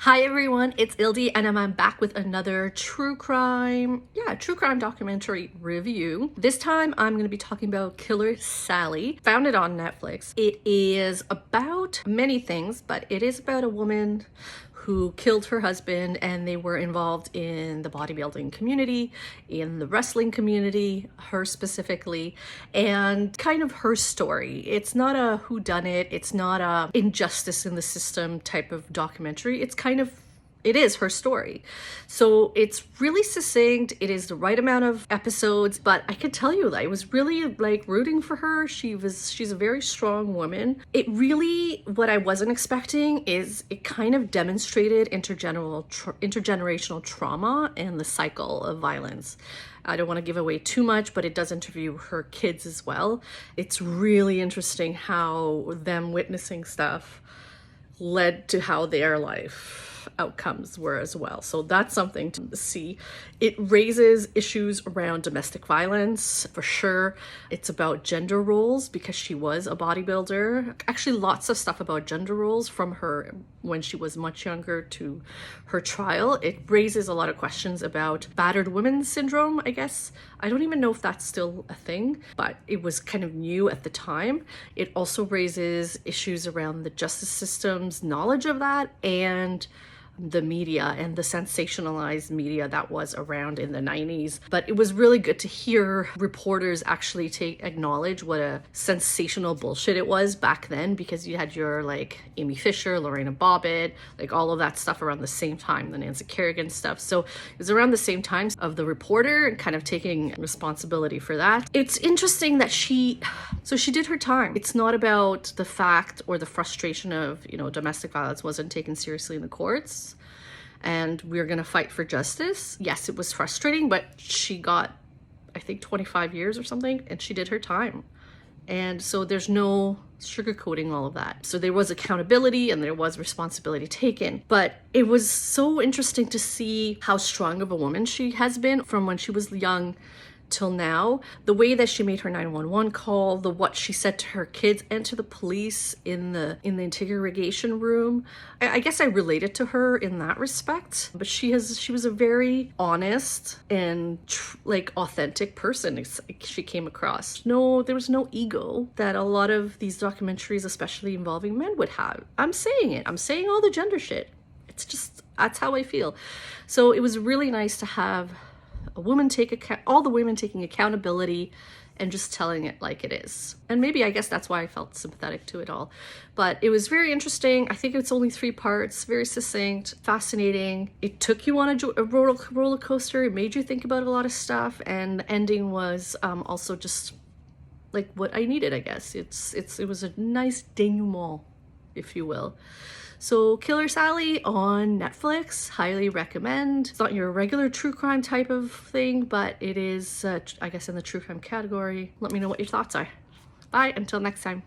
Hi everyone, it's Ildi and I'm back with another true crime documentary review. This time I'm going to be talking about Killer Sally. Found it on Netflix. It is about many things, but it is about a woman who killed her husband, and they were involved in the bodybuilding community, in the wrestling community, her specifically, and kind of her story. It's not a whodunit, it's not a injustice in the system type of documentary. It is her story. So it's really succinct. It is the right amount of episodes, but I could tell you that I was really rooting for her. She's a very strong woman. It really, what I wasn't expecting is it kind of demonstrated intergenerational trauma and the cycle of violence. I don't want to give away too much, but it does interview her kids as well. It's really interesting how them witnessing stuff led to how their life outcomes were as well. So that's something to see. It raises issues around domestic violence for sure. It's about gender roles because she was a bodybuilder. Actually, lots of stuff about gender roles from her when she was much younger to her trial. It raises a lot of questions about battered women syndrome, I guess. I don't even know if that's still a thing, but it was kind of new at the time. It also raises issues around the justice system's knowledge of that and the media and the sensationalized media that was around in the 90s. But it was really good to hear reporters actually acknowledge what a sensational bullshit it was back then, because you had your Amy Fisher, Lorena Bobbitt, all of that stuff around the same time, the Nancy Kerrigan stuff. So it was around the same time of the reporter and kind of taking responsibility for that. It's interesting that she did her time. It's not about the fact or the frustration of, domestic violence wasn't taken seriously in the courts and we're going to fight for justice. Yes, it was frustrating, but she got, I think, 25 years or something, and she did her time. And so there's no sugarcoating all of that. So there was accountability and there was responsibility taken. But it was so interesting to see how strong of a woman she has been from when she was young till now. The way that she made her 911 call, what she said to her kids and to the police in the interrogation room. I guess I related to her in that respect. But she was a very honest and authentic person. She came across. There was no ego that a lot of these documentaries, especially involving men, would have. I'm saying it. I'm saying all the gender shit. It's just, that's how I feel. So it was really nice to have a woman all the women taking accountability and just telling it like it is. And maybe, I guess that's why I felt sympathetic to it all. But it was very interesting. I think it's only 3 parts, very succinct, fascinating. It took you on a roller coaster. It made you think about a lot of stuff. And the ending was also just what I needed, I guess. It was a nice denouement, if you will. So Killer Sally on Netflix, highly recommend. It's not your regular true crime type of thing, but it is, I guess, in the true crime category. Let me know what your thoughts are. Bye, until next time.